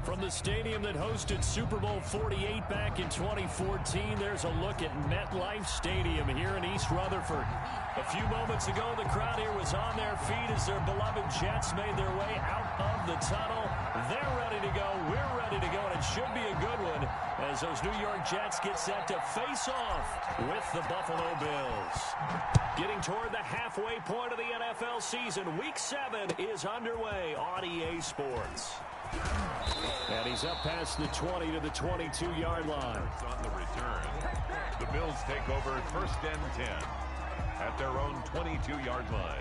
From the stadium that hosted Super Bowl 48 back in 2014, there's a look at MetLife Stadium here in East Rutherford. A few moments ago, the crowd here was on their feet as their beloved Jets made their way out of the tunnel. They're ready to go. We're ready to go, and it should be a good one as those New York Jets get set to face off with the Buffalo Bills. Getting toward the halfway point of the NFL season, Week 7 is underway on EA Sports. And he's up past the 20 to the 22-yard line. On the return, the Bills take over 1st and 10 at their own 22-yard line.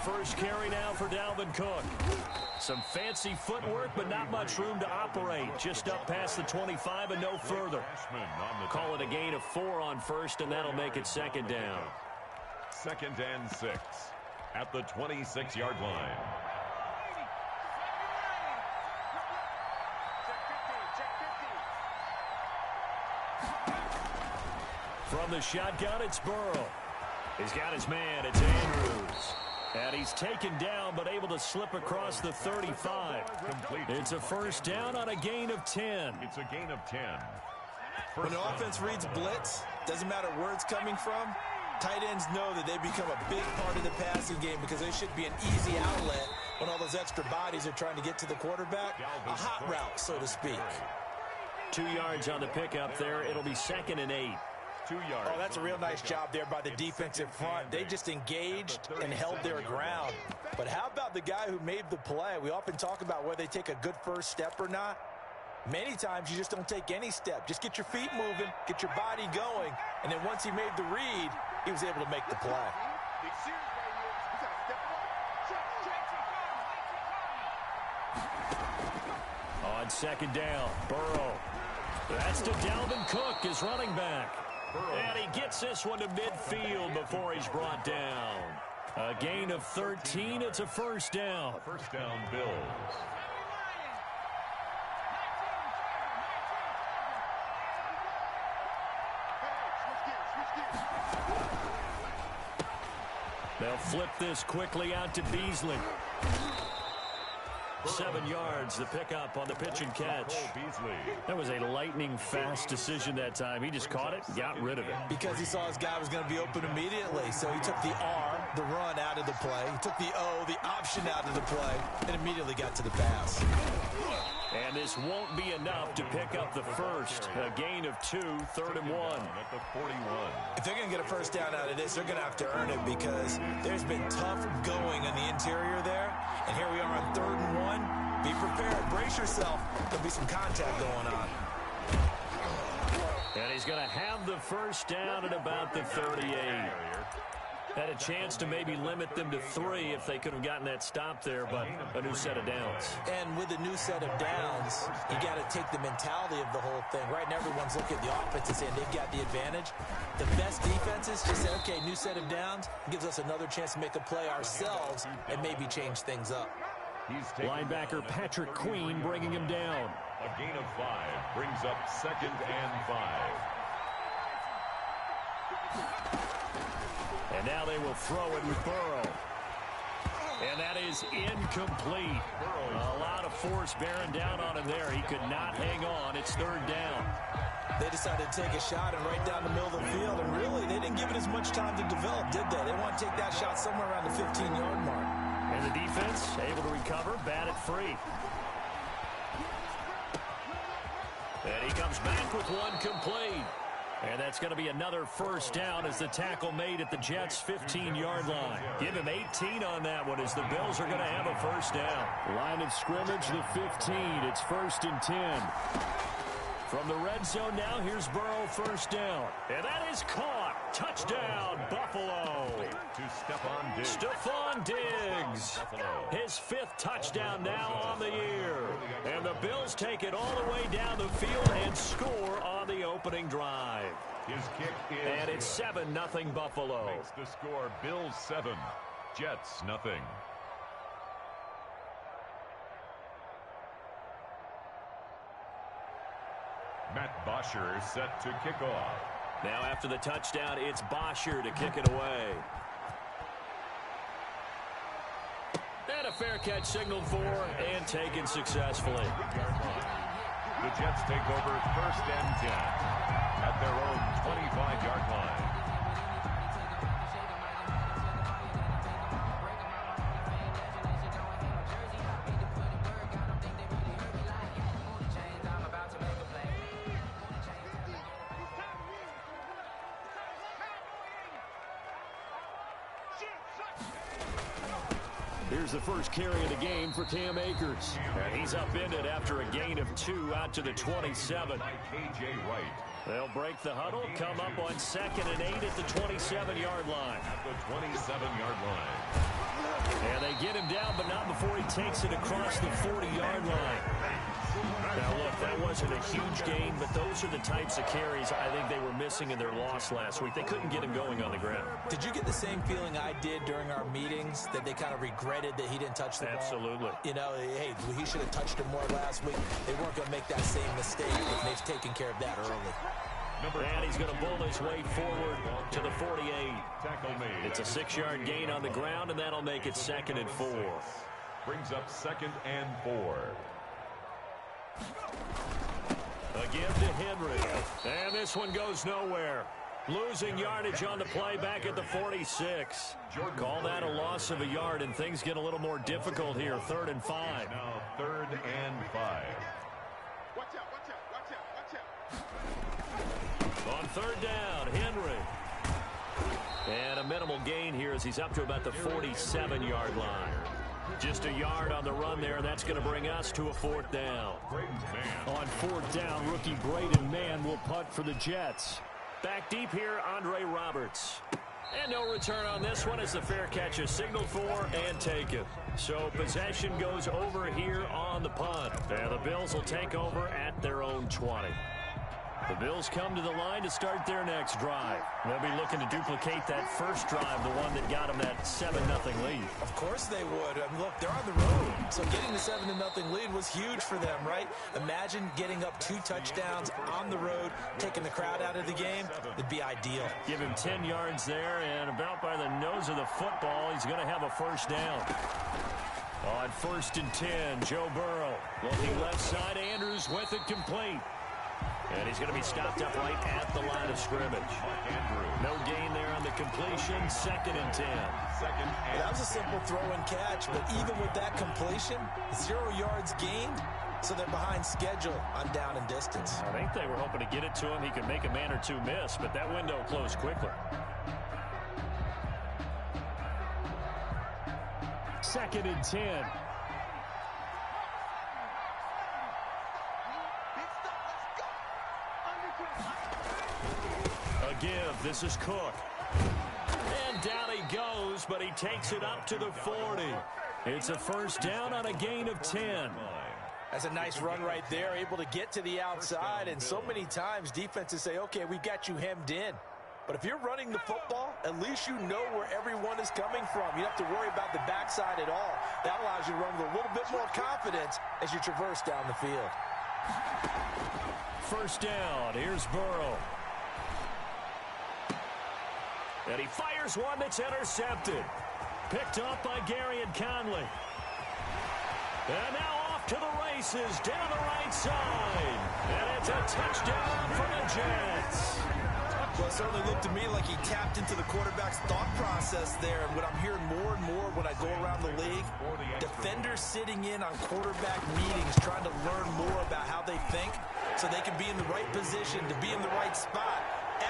First carry now for Dalvin Cook. Some fancy footwork, but not much room to operate. Just up past the 25 and no further. Call it a gain of 4 on first, and that'll make it 2nd down. 2nd and 6 at the 26-yard line. From the shotgun, it's Burrow. He's got his man. It's Andrews. And he's taken down, but able to slip across the 35. It's a first down on a gain of 10. It's a gain of 10. When the offense reads blitz, doesn't matter where it's coming from, tight ends know that they become a big part of the passing game because they should be an easy outlet when all those extra bodies are trying to get to the quarterback. A hot route, so to speak. 2 yards on the pickup there. It'll be 2nd and 8. 2 yards. Oh, that's a real nice job there by the defensive front. They just engaged and held their ground. But how about the guy who made the play? We often talk about whether they take a good first step or not. Many times you just don't take any step. Just get your feet moving, get your body going, and then once he made the read, he was able to make the play. On 2nd down, Burrow. That's to Dalvin Cook, his running back. And he gets this one to midfield before he's brought down. A gain of 13. It's a first down. First down, Bills. They'll flip this quickly out to Beasley. 7 yards, the pickup on the pitch and catch. That was a lightning-fast decision that time. He just caught it, got rid of it. Because he saw his guy was going to be open immediately. So he took the R, the run, out of the play. He took the O, the option, out of the play, and immediately got to the pass. And this won't be enough to pick up the first. A gain of 2, 3rd and 1. At the 41. If they're going to get a first down out of this, they're going to have to earn it because there's been tough going on the interior there. And here we are on 3rd and 1. Be prepared. Brace yourself. There'll be some contact going on. And he's going to have the first down at about the 38. Had a chance to maybe limit them to 3 if they could have gotten that stop there, but a new set of downs. And with a new set of downs, you got to take the mentality of the whole thing. Right now, everyone's looking at the offense and saying they've got the advantage. The best defenses just say, okay, new set of downs, gives us another chance to make a play ourselves and maybe change things up. Linebacker Patrick Queen bringing him down. A gain of 5 brings up 2nd and 5. And now they will throw it with Burrow. And that is incomplete. A lot of force bearing down on him there. He could not hang on. It's 3rd down. They decided to take a shot and right down the middle of the field. And really, they didn't give it as much time to develop, did they? They want to take that shot somewhere around the 15-yard mark. And the defense able to recover, bat it free. And he comes back with one complete. And that's going to be another first down as the tackle made at the Jets' 15-yard line. Give him 18 on that one as the Bills are going to have a first down. Line of scrimmage, the 15. It's 1st and 10. From the red zone now, here's Burrow, first down. And that is caught. Touchdown, Buffalo. Stephon Diggs, his 5th touchdown now on the year. And the Bills take it all the way down the field and score on the opening drive. His kick is and it's 7-0 Buffalo. Makes the score Bills 7, Jets 0. Matt Bosher set to kick off. Now after the touchdown, it's Bosher to kick it away. And a fair catch signaled for and taken successfully. The Jets take over 1st and 10 at their own 25-yard line. Here's the first carry of the game for Cam Akers. And he's upended after a gain of 2 out to the 27. KJ Wright. They'll break the huddle, come up on 2nd and 8 at the 27-yard line. At the 27-yard line. And they get him down, but not before he takes it across the 40-yard line. Now, look, that wasn't a huge gain, but those are the types of carries I think they were missing in their loss last week. They couldn't get him going on the ground. Did you get the same feeling I did during our meetings, that they kind of regretted that he didn't touch the ball? Absolutely. You know, hey, he should have touched him more last week. They weren't going to make that same mistake if they've taken care of that early. And he's going to bull his way forward to the 48. It's a 6-yard gain on the ground, and that'll make it 2nd and 4. Brings up 2nd and 4. Again to Henry. And this one goes nowhere. Losing yardage on the play back at the 46. Call that a loss of a yard, and things get a little more difficult here. 3rd and 5. Now 3rd and 5. Watch out, watch out, watch out, watch out. On 3rd down, Henry. And a minimal gain here as he's up to about the 47-yard line. Just a yard on the run there, and that's going to bring us to a 4th down. On 4th down, rookie Braden Mann will punt for the Jets. Back deep here, Andre Roberts. And no return on this one as the fair catch is signaled for and taken. So possession goes over here on the punt. And the Bills will take over at their own 20. The Bills come to the line to start their next drive. They'll be looking to duplicate that first drive, the one that got them that 7-0 lead. Of course they would. I mean, look, they're on the road. So getting the 7-0 lead was huge for them, right? Imagine getting up 2 touchdowns on the road, taking the crowd out of the game. It'd be ideal. Give him 10 yards there, and about by the nose of the football, he's going to have a 1st down. On 1st and 10, Joe Burrow. Looking left side, Andrews with it complete. And he's going to be stopped up right at the line of scrimmage. No gain there on the completion. 2nd and 10. That was a simple throw and catch, but even with that completion, 0 yards gained, so they're behind schedule on down and distance. I think they were hoping to get it to him. He could make a man or two miss, but that window closed quickly. 2nd and 10. Give. This is Cook. And down he goes, but he takes it up to the 40. It's a 1st down on a gain of 10. That's a nice run right there, able to get to the outside. And so many times defenses say, okay, we've got you hemmed in. But if you're running the football, at least you know where everyone is coming from. You don't have to worry about the backside at all. That allows you to run with a little bit more confidence as you traverse down the field. 1st down. Here's Burrow. And he fires one that's intercepted. Picked up by Garyon Conley. And now off to the races down the right side. And it's a touchdown for the Jets. Well, it certainly looked to me like he tapped into the quarterback's thought process there. And what I'm hearing more and more when I go around the league, defenders sitting in on quarterback meetings trying to learn more about how they think so they can be in the right position to be in the right spot,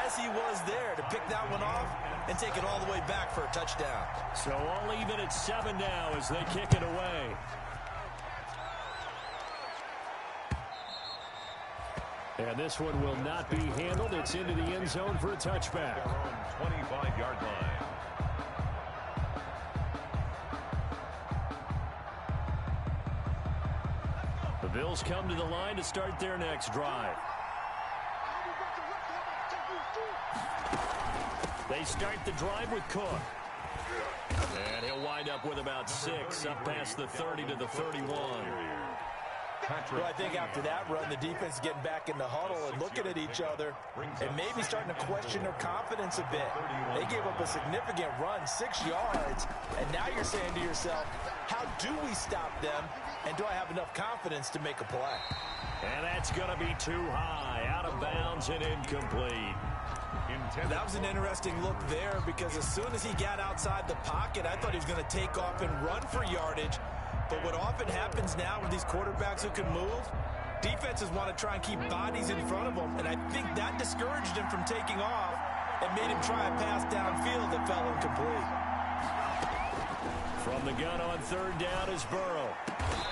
as he was there to pick that one off and take it all the way back for a touchdown. So all even at 7 now as they kick it away. And this one will not be handled. It's into the end zone for a touchback. 25-yard line. Bills come to the line to start their next drive. They start the drive with Cook. And he'll wind up with about 6, up past the 30 to the 31. Well, I think after that run, the defense is getting back in the huddle and looking at each other and maybe starting to question their confidence a bit. They gave up a significant run, 6 yards, and now you're saying to yourself, how do we stop them, and do I have enough confidence to make a play? And that's going to be too high, out of bounds and incomplete. That was an interesting look there because as soon as he got outside the pocket, I thought he was going to take off and run for yardage. But what often happens now with these quarterbacks who can move, defenses want to try and keep bodies in front of them, and I think that discouraged him from taking off and made him try a pass downfield that fell incomplete. From the gun on 3rd down is Burrow.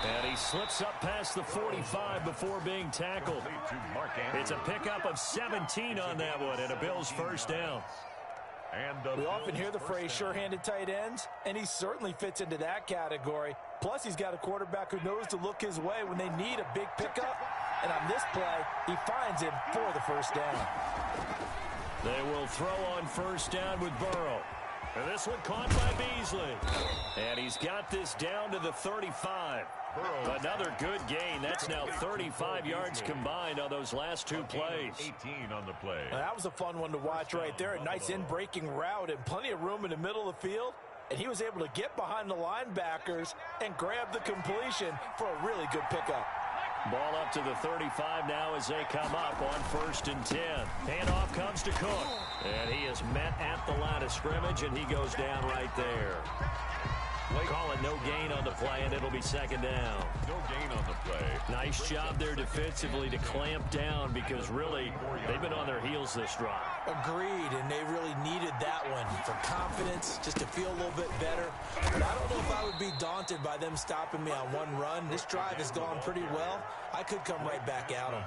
And he slips up past the 45 before being tackled. It's a pickup of 17 on that one and a Bills first down. We often hear the phrase sure-handed tight ends, and he certainly fits into that category. Plus, he's got a quarterback who knows to look his way when they need a big pickup. And on this play, he finds him for the first down. They will throw on 1st down with Burrow. And this one caught by Beasley. And he's got this down to the 35. Another good gain. That's now 35 yards combined on those last 2 plays. 18 on the play. Now, that was a fun one to watch right there. A nice in-breaking route and plenty of room in the middle of the field. And he was able to get behind the linebackers and grab the completion for a really good pickup. Ball up to the 35 now as they come up on 1st and 10. Handoff comes to Cook. And he is met at the line of scrimmage, and he goes down right there. Call it no gain on the play, and it'll be 2nd down. No gain on the play. Nice job there defensively to clamp down because really they've been on their heels this drive. Agreed, and they really needed that one for confidence, just to feel a little bit better. But I don't know if I would be daunted by them stopping me on one run. This drive has gone pretty well. I could come right back at them.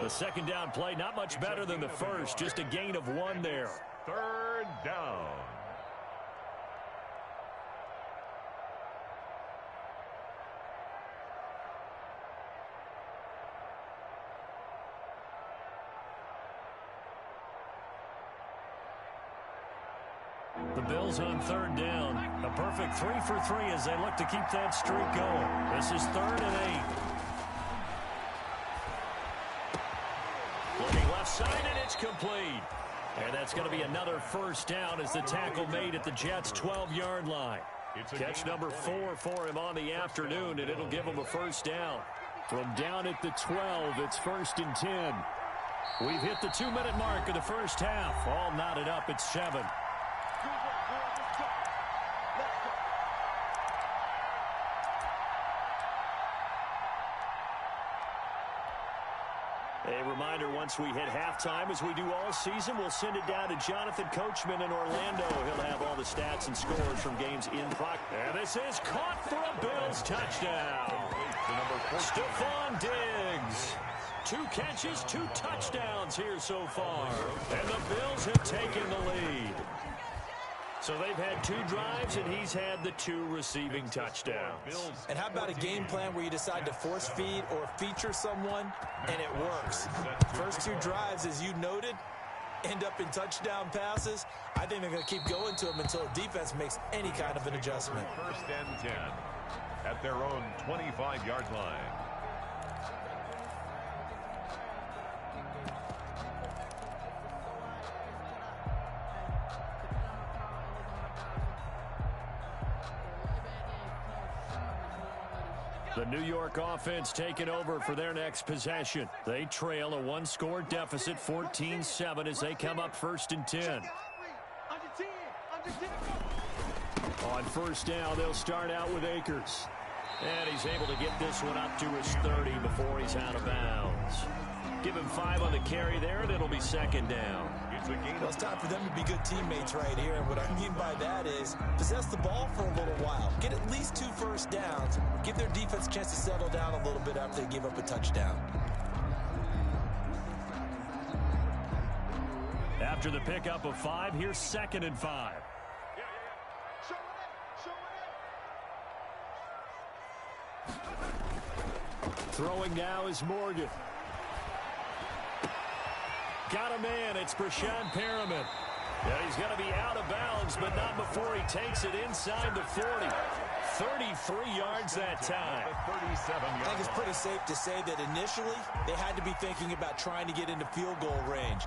The 2nd down play, not much better than the first, just a gain of 1 there. 3rd down. The Bills on 3rd down. A perfect 3 for 3 as they look to keep that streak going. This is 3rd and 8. Looking left side, and it's complete. And that's going to be another 1st down as the tackle made at the Jets' 12-yard line. Catch number 4 for him on the afternoon, and it'll give him a 1st down. From down at the 12, it's 1st and 10. We've hit the 2-minute mark of the first half. All knotted up at 7. A reminder, once we hit halftime, as we do all season, we'll send it down to Jonathan Coachman in Orlando. He'll have all the stats and scores from games in progress. And this is caught for a Bills touchdown. Stephon Diggs. 2 catches, 2 touchdowns here so far. And the Bills have taken the lead. So they've had 2 drives, and he's had the 2 receiving touchdowns. And how about a game plan where you decide to force feed or feature someone, and it works? First 2 drives, as you noted, end up in touchdown passes. I think they're going to keep going to them until the defense makes any kind of an adjustment. 1st and 10 at their own 25-yard line. The New York offense taking over for their next possession. They trail a 1-score deficit, 14-7, as they come up 1st and 10. On 1st down, they'll start out with Akers. And he's able to get this one up to his 30 before he's out of bounds. Give him 5 on the carry there, and it'll be 2nd down. Well, it's time for them to be good teammates right here. And what I mean by that is possess the ball for a little while. Get at least 2 first downs. Give their defense a chance to settle down a little bit after they give up a touchdown. After the pickup of 5, here's 2nd and 5. Throwing now is Morgan. Got a man. It's Brashad Perriman. And he's going to be out of bounds, but not before he takes it inside the 40. 33 yards that time. I think it's pretty safe to say that initially they had to be thinking about trying to get into field goal range.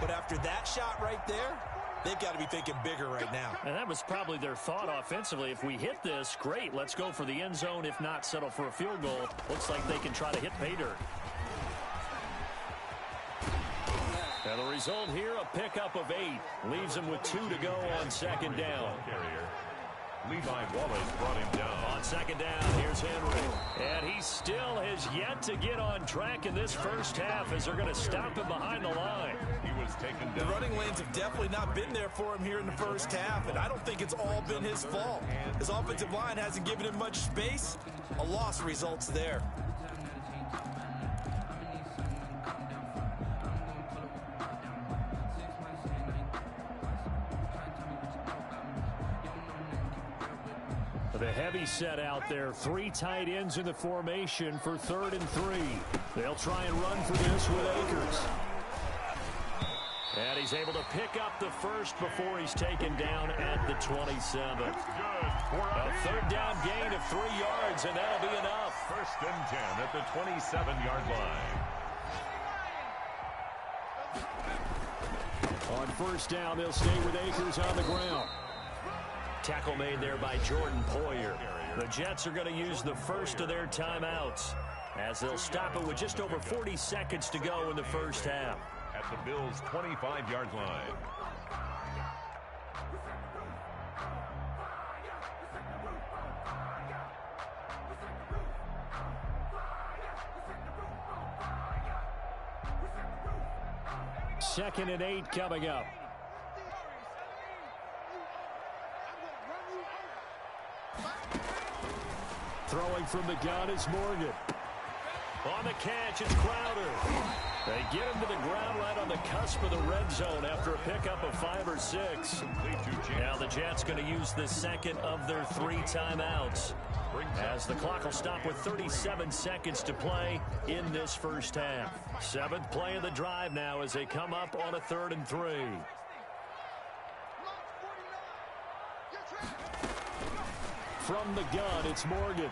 But after that shot right there, they've got to be thinking bigger right now. And that was probably their thought offensively. If we hit this, great. Let's go for the end zone. If not, settle for a field goal. Looks like they can try to hit pay dirt. And the result here, a pickup of 8. Leaves them with 2 to go on second down. Levi Wallace brought him down. On second down, here's Henry. And he still has yet to get on track in this first half as they're going to stop him behind the line. He was taken down. The running lanes have definitely not been there for him here in the first half, and I don't think it's all been his fault. His offensive line hasn't given him much space. A loss results there. The heavy set out there. 3 tight ends in the formation for 3rd and 3. They'll try and run for this with Akers. And he's able to pick up the first before he's taken down at the 27. A 3rd down gain of 3 yards, and that'll be enough. 1st and 10 at the 27-yard line. On 1st down, they'll stay with Akers on the ground. Tackle made there by Jordan Poyer. The Jets are going to use the first of their timeouts as they'll stop it with just over 40 seconds to go in the first half. At the Bills' 25-yard line. Second and 8 coming up. Throwing from the gun is Morgan. On the catch, it's Crowder. They get him to the ground right on the cusp of the red zone after a pickup of 5 or 6. Now the Jets going to use the second of their 3 timeouts as the clock will stop with 37 seconds to play in this first half. 7th play of the drive now as they come up on a 3rd and 3. From the gun, it's Morgan.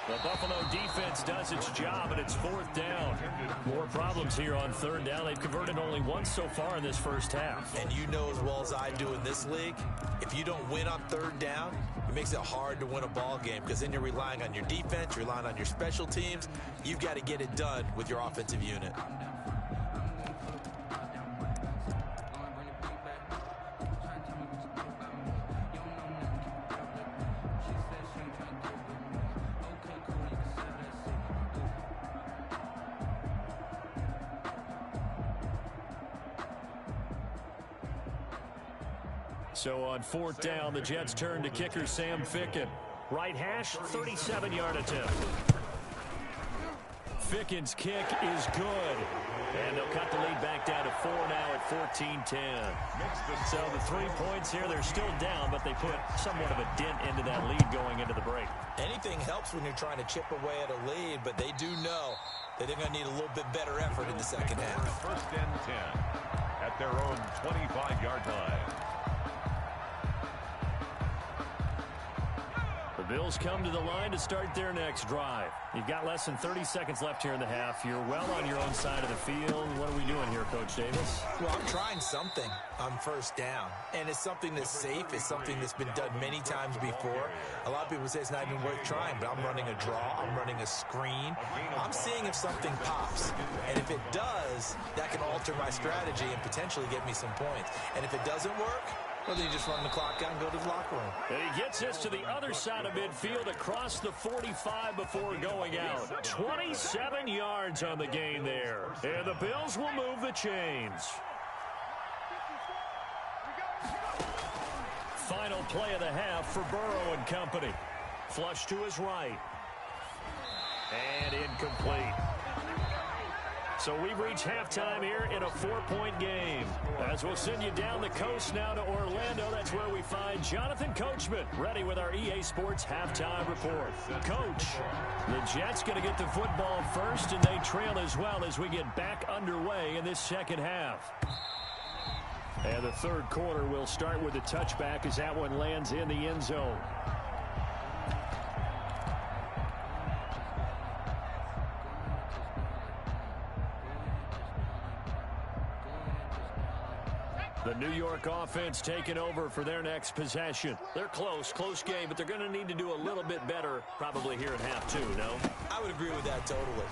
The Buffalo defense does its job, and it's 4th down. More problems here on 3rd down. They've converted only once so far in this first half. And you know as well as I do in this league, if you don't win on 3rd down, it makes it hard to win a ball game because then you're relying on your defense, you're relying on your special teams. You've got to get it done with your offensive unit. So on 4th down, the Jets turn to kicker Sam Ficken. Right hash, 37-yard attempt. Ficken's kick is good. And they'll cut the lead back down to 4 now at 14-10. So the 3 points here, they're still down, but they put somewhat of a dent into that lead going into the break. Anything helps when you're trying to chip away at a lead, but they do know that they're going to need a little bit better effort in the second half. 1st and 10 at their own 25-yard line. The Bills come to the line to start their next drive. You've got less than 30 seconds left here in the half. You're well on your own side of the field. What are we doing here, Coach Davis? Well, I'm trying something on 1st down, and it's something that's safe. It's something that's been done many times before. A lot of people say it's not even worth trying, but I'm running a draw. I'm running a screen. I'm seeing if something pops, and if it does, that can alter my strategy and potentially get me some points. And if it doesn't work, well, then you just run the clock out and go to the locker room. And he gets this to the other side of midfield across the 45 before going out. 27 yards on the gain there. And the Bills will move the chains. Final play of the half for Burrow and company. Flush to his right. And incomplete. So we've reached halftime here in a 4-point game. As we'll send you down the coast now to Orlando, that's where we find Jonathan Coachman, ready with our EA Sports halftime report. Coach, the Jets going to get the football first, and they trail as well as we get back underway in this second half. And the third quarter will start with a touchback as that one lands in the end zone. The New York offense taking over for their next possession. They're close game, but they're going to need to do a little bit better probably here at half two, no? I would agree with that totally.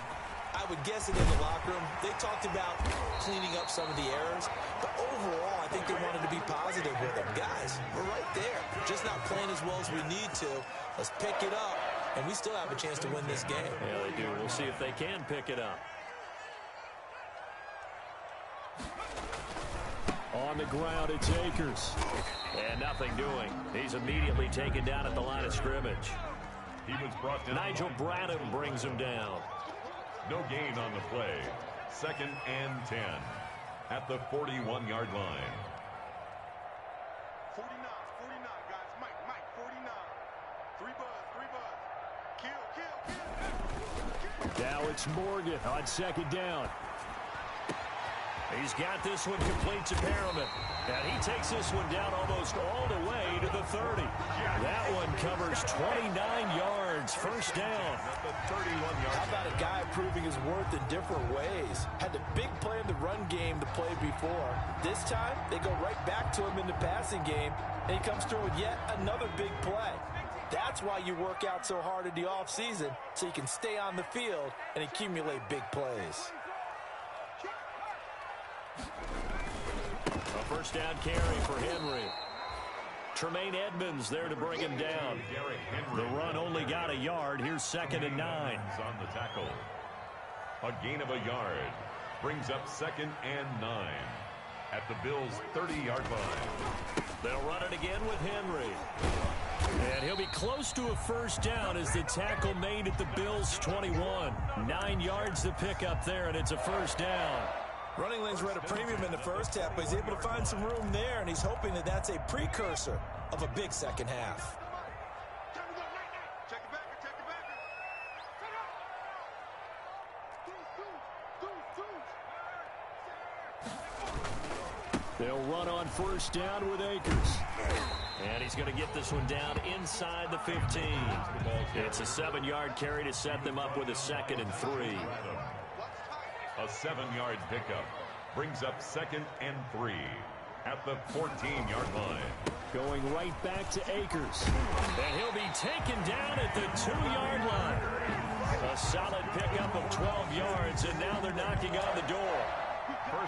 I would guess it in the locker room. They talked about cleaning up some of the errors, but overall, I think they wanted to be positive with them. Guys, we're right there. Just not playing as well as we need to. Let's pick it up, and we still have a chance to win this game. Yeah, they do. We'll see if they can pick it up. On the ground, it's Akers. And nothing doing. He's immediately taken down at the line of scrimmage. He was brought down. Nigel Bradham brings him down. No gain on the play. 2nd and 10 at the 41-yard line. 49, guys. Mike, 49. 3 buzz. Kill. Now it's Morgan on 2nd down. He's got this one complete to Perriman. And he takes this one down almost all the way to the 30. That one covers 29 yards. First down. How about a guy proving his worth in different ways? Had the big play in the run game the play before. This time, they go right back to him in the passing game, and he comes through with yet another big play. That's why you work out so hard in the offseason, so you can stay on the field and accumulate big plays. A first down carry for Henry. Tremaine Edmonds there to bring him down. The run only got a yard. Here's 2nd and 9. On the tackle. A gain of a yard. Brings up 2nd and 9 at the Bills' 30-yard line. They'll run it again with Henry. And he'll be close to a first down as the tackle made at the Bills' 21. 9 yards to pick up there, and it's a first down. Running lanes were at a premium in the first half, but he's able to find some room there, and he's hoping that that's a precursor of a big second half. Check it back. They'll run on first down with Akers. And he's going to get this one down inside the 15. It's a 7-yard carry to set them up with a 2nd and 3. A 7-yard pickup brings up 2nd and 3 at the 14-yard line. Going right back to Akers. And he'll be taken down at the 2-yard line. A solid pickup of 12 yards, and now they're knocking on the door.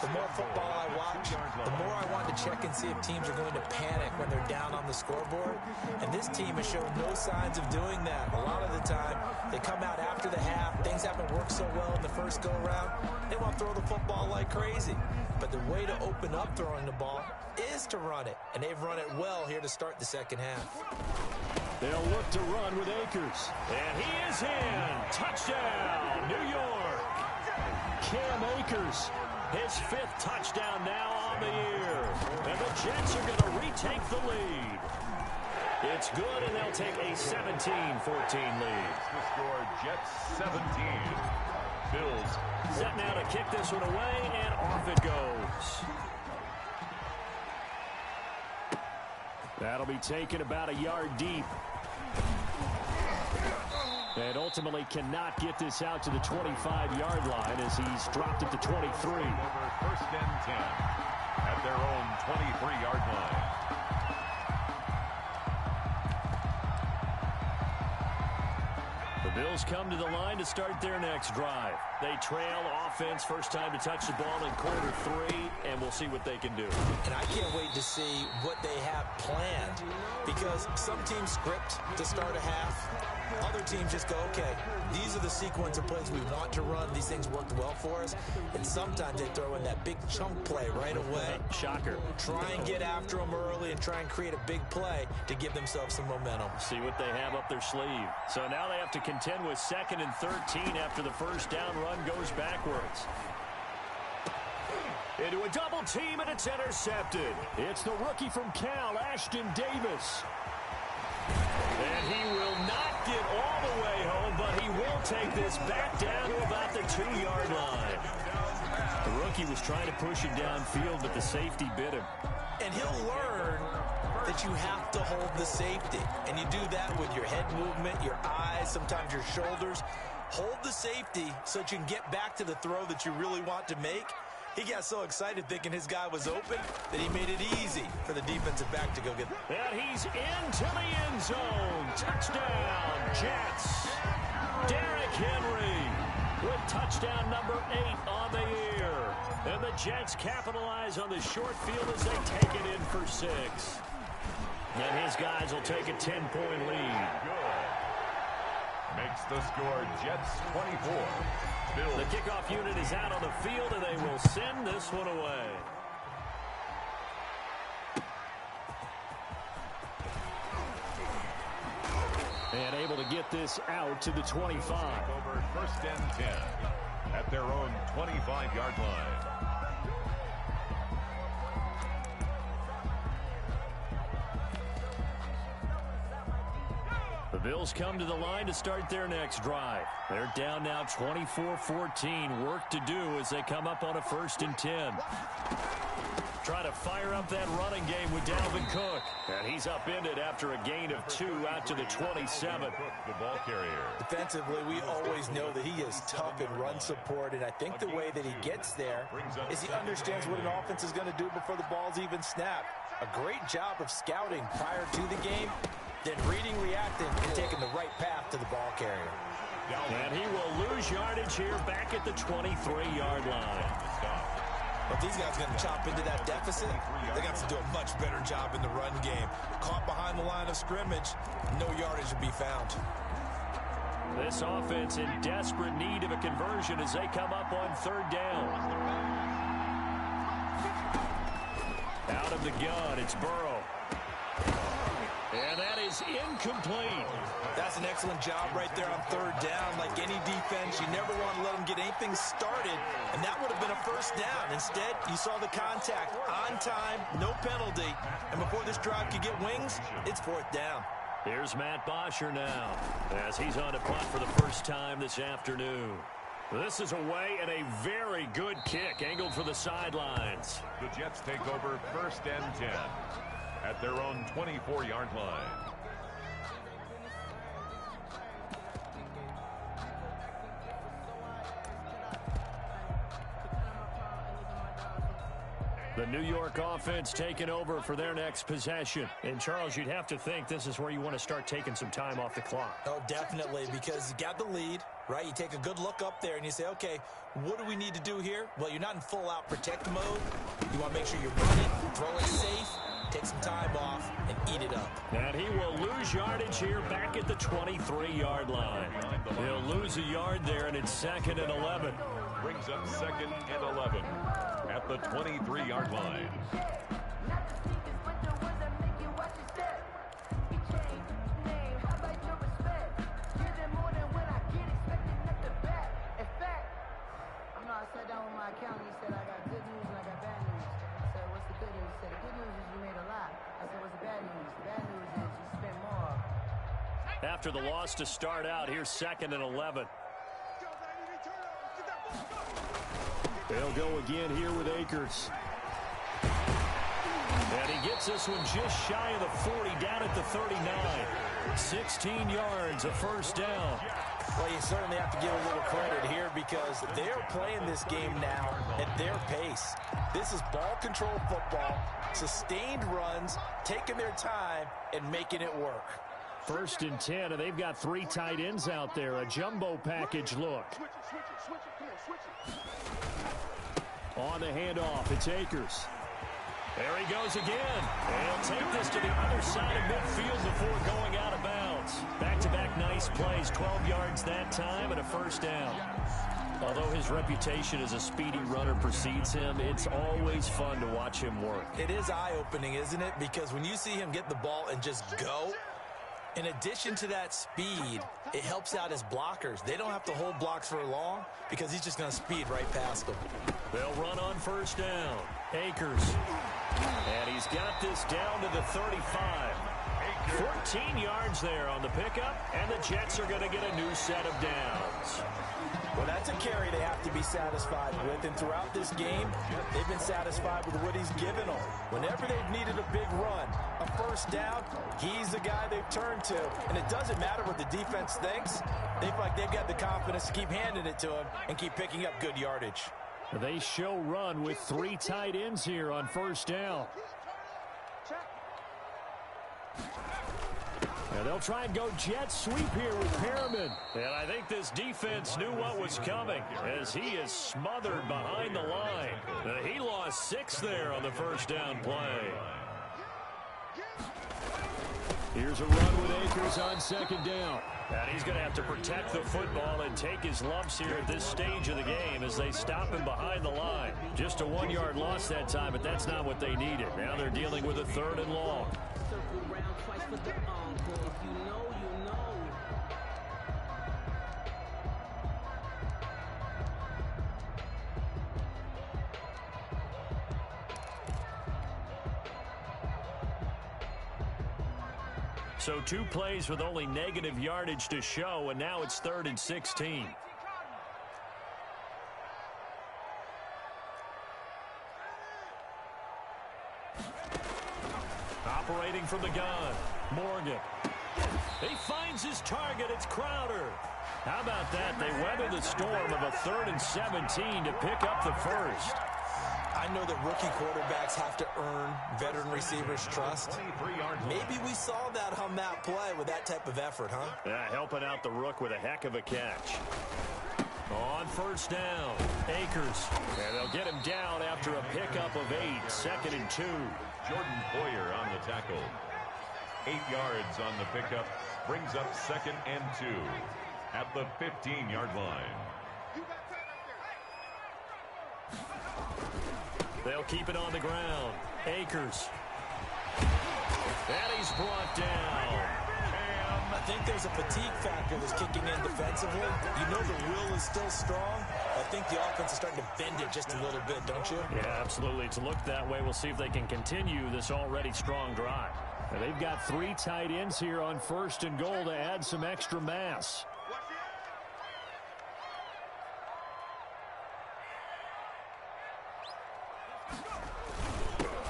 The more football I watch, the more I want to check and see if teams are going to panic when they're down on the scoreboard. And this team has shown no signs of doing that. A lot of the time, they come out after the half. Things haven't worked so well in the first go-around. They want to throw the football like crazy. But the way to open up throwing the ball is to run it. And they've run it well here to start the second half. They'll look to run with Akers. And he is in. Touchdown, New York. Cam Akers. His 5th touchdown now on the year. And the Jets are going to retake the lead. It's good, and they'll take a 17-14 lead. The score, Jets 17. Bills set now to kick this one away, and off it goes. That'll be taken about a yard deep. And ultimately cannot get this out to the 25-yard line as he's dropped it to 23. Over 1st and 10 at their own 23-yard line. The Bills come to the line to start their next drive. They trail offense, first time to touch the ball in quarter 3, and we'll see what they can do. And I can't wait to see what they have planned, because some teams script to start a half. Other teams just go, okay, these are the sequence of plays we want to run. These things worked well for us. And sometimes they throw in that big chunk play right away. Shocker. Try and get after them early and try and create a big play to give themselves some momentum. See what they have up their sleeve. So now they have to contend with 2nd and 13 after the first down run goes backwards. Into a double team, and it's intercepted. It's the rookie from Cal, Ashton Davis. And he will not get all the way home, but he will take this back down to about the 2-yard line. The rookie was trying to push it downfield, but the safety bit him. And he'll learn that you have to hold the safety. And you do that with your head movement, your eyes, sometimes your shoulders. Hold the safety so that you can get back to the throw that you really want to make. He got so excited thinking his guy was open that he made it easy for the defensive back to go get it. And he's into the end zone. Touchdown, Jets. Derrick Henry with touchdown number 8 on the year. And the Jets capitalize on the short field as they take it in for 6. And his guys will take a 10-point lead. Good. Makes the score Jets 24. Bills. The kickoff unit is out on the field, and they will send this one away. And able to get this out to the 25. Over 1st and 10 at their own 25-yard line. The Bills come to the line to start their next drive. They're down now 24-14. Work to do as they come up on a 1st and 10. Try to fire up that running game with Dalvin Cook. And he's upended after a gain of 2 out to the 27. The ball carrier. Defensively, we always know that he is tough in run support, and I think the way that he gets there is he understands what an offense is going to do before the ball's even snapped. A great job of scouting prior to the game, then reading, reacting, and taking the right path to the ball carrier. And he will lose yardage here back at the 23-yard line. But these guys are going to chop into that deficit. They got to do a much better job in the run game. Caught behind the line of scrimmage, no yardage to be found. This offense in desperate need of a conversion as they come up on 3rd down. Out of the gun, it's Burrow. And that is incomplete. That's an excellent job right there on 3rd down. Like any defense, you never want to let them get anything started, and that would have been a 1st down. Instead, you saw the contact on time, no penalty, and before this drive could get wings, it's 4th down. Here's Matt Bosher now as he's on a punt for the first time this afternoon. This is away and a very good kick angled for the sidelines. The Jets take over 1st and 10 at their own 24-yard line. The New York offense taking over for their next possession. And, Charles, you'd have to think this is where you want to start taking some time off the clock. Oh, definitely, because you got the lead, right? You take a good look up there and you say, okay, what do we need to do here? Well, you're not in full-out protect mode. You want to make sure you're running, throw it safe, take some time off, and eat it up. And he will lose yardage here back at the 23-yard line. He'll lose a yard there, and it's 2nd and 11. Brings up 2nd and 11 at the 23-yard line. I sat down with my accountant. He said, I got good news and I got bad news. I said, what's the good news? He said, the good news is you made a lot. I said, what's the bad news? The bad news is you spent more. After the loss to start out, here's 2nd and 11. They'll go again here with Akers. And he gets this one just shy of the 40, down at the 39. 16 yards, a 1st down. Well, you certainly have to give a little credit here because they're playing this game now at their pace. This is ball control football, sustained runs, taking their time, and making it work. 1st and 10, and they've got 3 tight ends out there. A jumbo package look. On the handoff, it's Akers. There he goes again. And he'll take this to the other side of midfield before going out of bounds. Back-to-back nice plays, 12 yards that time and a 1st down. Although his reputation as a speedy runner precedes him, it's always fun to watch him work. It is eye-opening, isn't it? Because when you see him get the ball and just go, In addition to that speed, it helps out his blockers. They don't have to hold blocks for long because he's just going to speed right past them. They'll run on first down. Akers. And he's got this down to the 35. 14 yards there on the pickup, and the Jets are going to get a new set of downs. Well, that's a carry they have to be satisfied with, and throughout this game, they've been satisfied with what he's given them. Whenever they've needed a big run, a first down, he's the guy they've turned to. And it doesn't matter what the defense thinks. They feel like they've got the confidence to keep handing it to him and keep picking up good yardage. They show run with 3 tight ends here on first down. And they'll try and go jet sweep here with Perriman. And I think this defense knew what was coming as he is smothered behind the line. He lost 6 there on the first down play. Here's a run with Akers on second down. And he's going to have to protect the football and take his lumps here at this stage of the game as they stop him behind the line. Just a 1-yard loss that time, but that's not what they needed. Now they're dealing with a 3rd and long. So 2 plays with only negative yardage to show, and now it's 3rd and 16. Operating from the gun, Morgan. He finds his target. It's Crowder. How about that? They weather the storm of a 3rd and 17 to pick up the first. I know that rookie quarterbacks have to earn veteran receivers' trust. Maybe we saw that on that play with that type of effort, huh? Yeah, helping out the rook with a heck of a catch. On first down, Akers. And they'll get him down after a pickup of 8, 2nd and 2. Jordan Poyer on the tackle. 8 yards on the pickup. Brings up 2nd and 2 at the 15-yard line. They'll keep it on the ground. Akers. And he's brought down. I think there's a fatigue factor that's kicking in defensively. You know the will is still strong. I think the offense is starting to bend it just a little bit, don't you? Yeah, absolutely. It's looked that way. We'll see if they can continue this already strong drive. Now, they've got 3 tight ends here on 1st and goal to add some extra mass.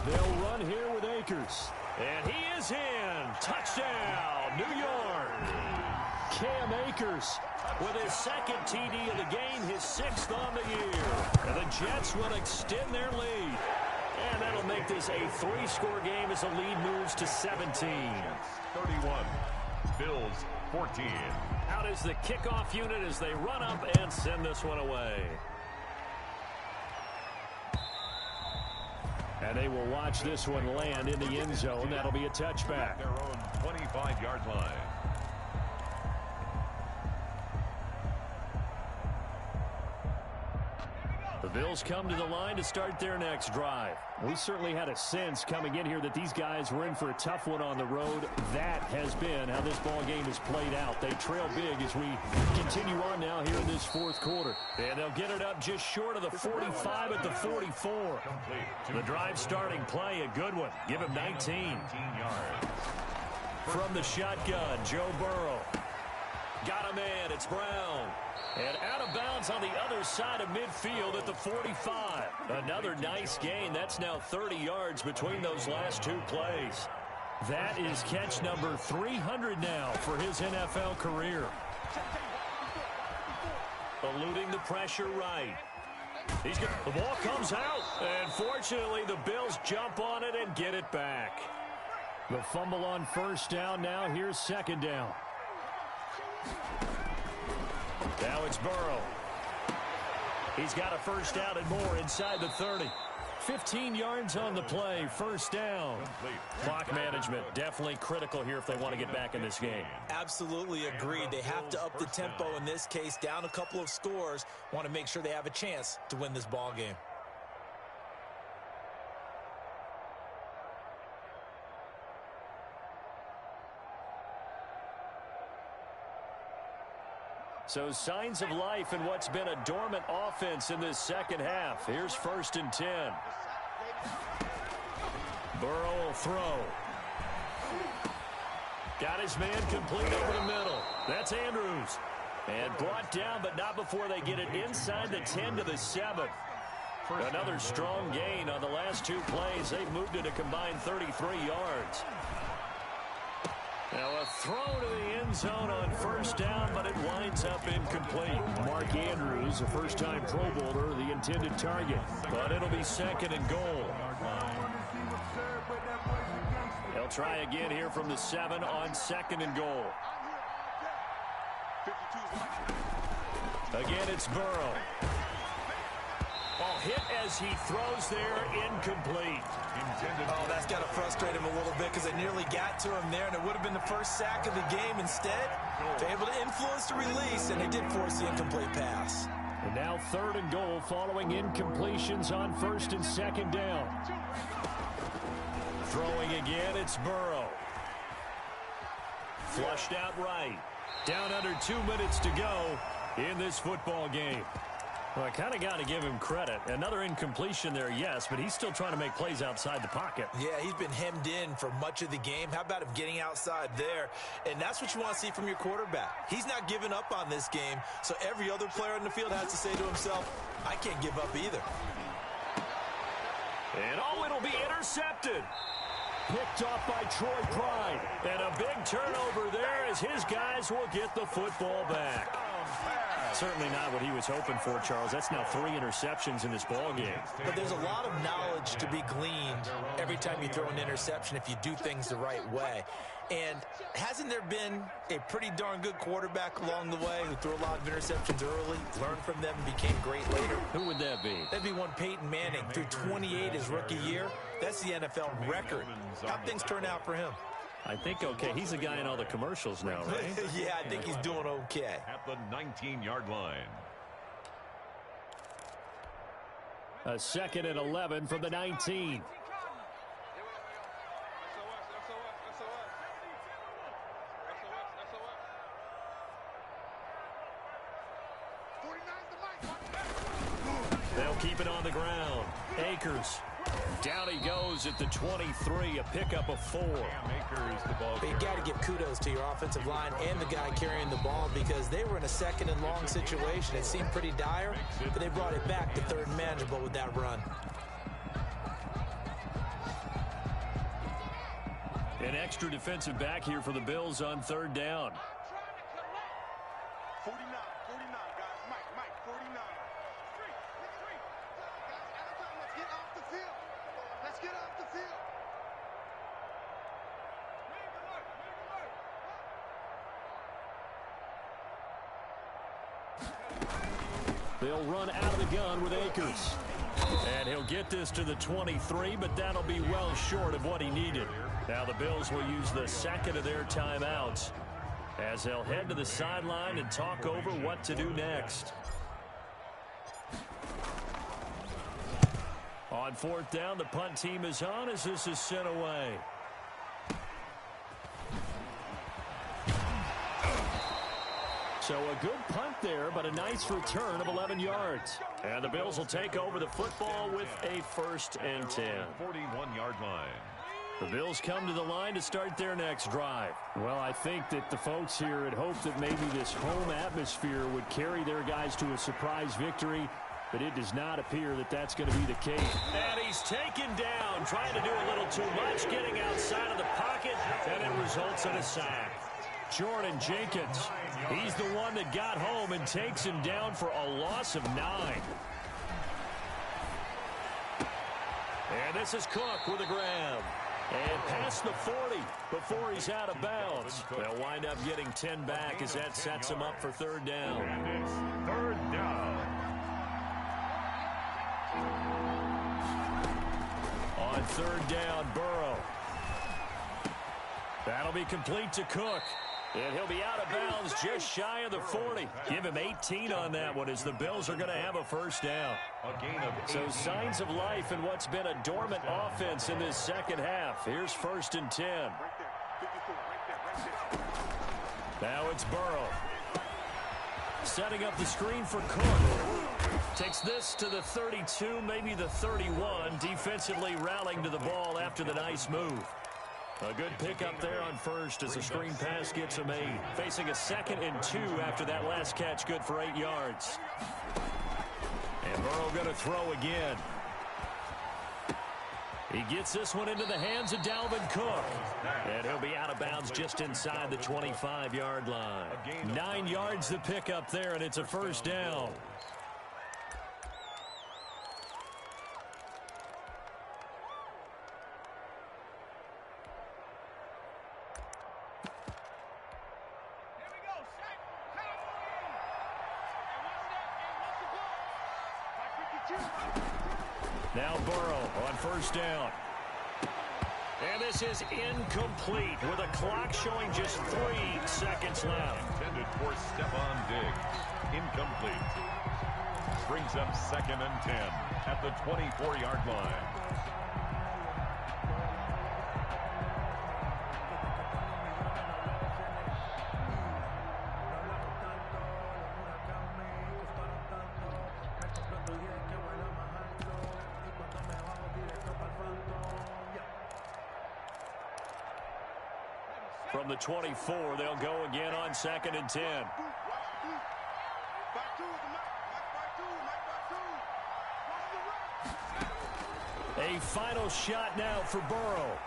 They'll run here with Akers. And he is in. Touchdown, New York. Cam Akers with his 2nd TD of the game, his 6th on the year. And the Jets will extend their lead. And that'll make this a 3-score game as the lead moves to 17. 31. Bills 14. Out is the kickoff unit as they run up and send this one away. And they will watch this one land in the end zone. That'll be a touchback. Their own 25-yard line. The Bills come to the line to start their next drive. We certainly had a sense coming in here that these guys were in for a tough one on the road. That has been how this ball game has played out. They trail big as we continue on now here in this 4th quarter. And they'll get it up just short of the 45 at the 44. The drive starting play, a good one. Give him 19. yards. From the shotgun, Joe Burrow. Got a man, it's Brown. And out of bounds on the other side of midfield at the 45. Another nice gain. That's now 30 yards between those last 2 plays. That is catch number 300 now for his NFL career. Eluding the pressure right. The ball comes out. And fortunately, the Bills jump on it and get it back. The fumble on first down. Now here's 2nd down. Now it's Burrow. He's got a first down and more inside the 30. 15 yards on the play, first down. Clock management, definitely critical here if they want to get back in this game. Absolutely agreed. They have to up the tempo in this case, down a couple of scores. Want to make sure they have a chance to win this ball game. So signs of life in what's been a dormant offense in this second half. Here's 1st and 10. Burrow will throw. Got his man complete over the middle. That's Andrews. And brought down, but not before they get it inside the 10 to the 7. Another strong gain on the last 2 plays. They've moved it a combined 33 yards. Now a throw to the end zone on 1st down, but it winds up incomplete. Mark Andrews, a first-time Pro Bowler, the intended target. But it'll be 2nd and goal. They'll try again here from the 7 on 2nd and goal. Again, it's Burrow. Ball hit as he throws there, incomplete. Oh, that's got to frustrate him a little bit because they nearly got to him there, and it would have been the first sack of the game. Instead, they're able to influence the release, and they did force the incomplete pass. And now 3rd and goal following incompletions on 1st and 2nd down. Throwing again, it's Burrow. Flushed out right. Down under 2 minutes to go in this football game. Well, I kind of got to give him credit. Another incompletion there, yes, but he's still trying to make plays outside the pocket. Yeah, he's been hemmed in for much of the game. How about him getting outside there? And that's what you want to see from your quarterback. He's not giving up on this game, so every other player in the field has to say to himself, I can't give up either. And it'll be intercepted. Picked off by Troy Pride. And a big turnover there as his guys will get the football back. Certainly not what he was hoping for, Charles. That's now 3 interceptions in this ball game. But there's a lot of knowledge to be gleaned every time you throw an interception if you do things the right way. And hasn't there been a pretty darn good quarterback along the way who threw a lot of interceptions early, learned from them, and became great later? Who would that be? That'd be one Peyton Manning. Threw 28 his rookie year. That's the NFL record. How'd things turn out for him? I think okay. He's a guy in all the commercials now, right? Yeah, I think he's doing okay. At the 19-yard line. A 2nd and 11 from the 19. They'll keep it on the ground. Akers. Down he goes at the 23, a pickup of 4. But you got to give kudos to your offensive line and the guy carrying the ball because they were in a 2nd and long situation. It seemed pretty dire, but they brought it back to 3rd and manageable with that run. An extra defensive back here for the Bills on 3rd down. 49, guys. Mike, 49. Let's get off the field. Let's get off the field. They'll run out of the gun with Akers. And he'll get this to the 23, but that'll be well short of what he needed. Now the Bills will use the 2nd of their timeouts as they'll head to the sideline and talk over what to do next. On 4th down, the punt team is on as this is sent away. So a good punt there, but a nice return of 11 yards. And the Bills will take over the football with a 1st and 10. 41-yard line. The Bills come to the line to start their next drive. Well, I think that the folks here had hoped that maybe this home atmosphere would carry their guys to a surprise victory, but it does not appear that that's going to be the case. And he's taken down, trying to do a little too much, getting outside of the pocket, and it results in a sack. Jordan Jenkins, he's the one that got home and takes him down for a loss of 9. And this is Cook with a grab. And past the 40 before he's out of bounds. They'll wind up getting 10 back as that sets him up for 3rd down. And it's 3rd down. On 3rd down, Burrow. That'll be complete to Cook. And he'll be out of bounds just shy of the 40. Give him 18 on that one as the Bills are going to have a 1st down. A gain of 8. So signs of life in what's been a dormant offense in this second half. Here's 1st and 10. Right there. 54, right there. Now it's Burrow. Setting up the screen for Cook. Takes this to the 32, maybe the 31. Defensively rallying to the ball after the nice move. A good pickup there on first as the screen pass gets him 8. Facing a 2nd and 2 after that last catch, good for 8 yards. And Burrow going to throw again. He gets this one into the hands of Dalvin Cook. And he'll be out of bounds just inside the 25-yard line. 9 yards to pick up there, and it's a first down. Now Burrow on first down. And this is incomplete with a clock showing just 3 seconds left. Intended for Stephon Diggs. Incomplete. Brings up 2nd and 10 at the 24-yard line. From the 24, they'll go again on 2nd and 10. A final shot now for Burrow.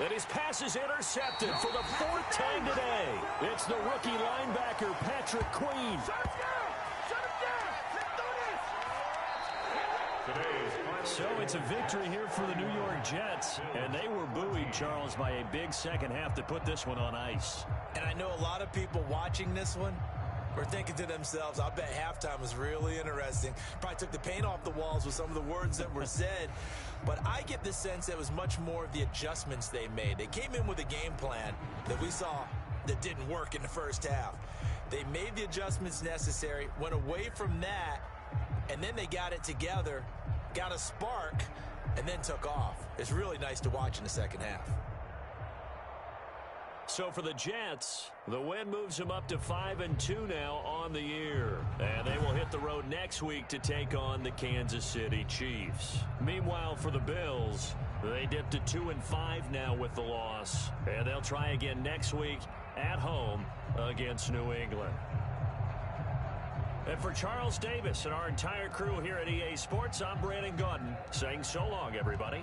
And his pass is intercepted for the 4th time today. It's the rookie linebacker, Patrick Queen. So it's a victory here for the New York Jets, and they were buoyed, Charles, by a big second half to put this one on ice. And I know a lot of people watching this one were thinking to themselves, I bet halftime was really interesting. Probably took the paint off the walls with some of the words that were said. But I get the sense that it was much more of the adjustments they made. They came in with a game plan that we saw that didn't work in the first half. They made the adjustments necessary, went away from that, and then they got it together, got a spark, and then took off. It's really nice to watch in the second half. So for the Jets, the win moves them up to 5-2 now on the year. And they will hit the road next week to take on the Kansas City Chiefs. Meanwhile, for the Bills, they dipped to 2-5 now with the loss. And they'll try again next week at home against New England. And for Charles Davis and our entire crew here at EA Sports, I'm Brandon Gaudin saying so long, everybody.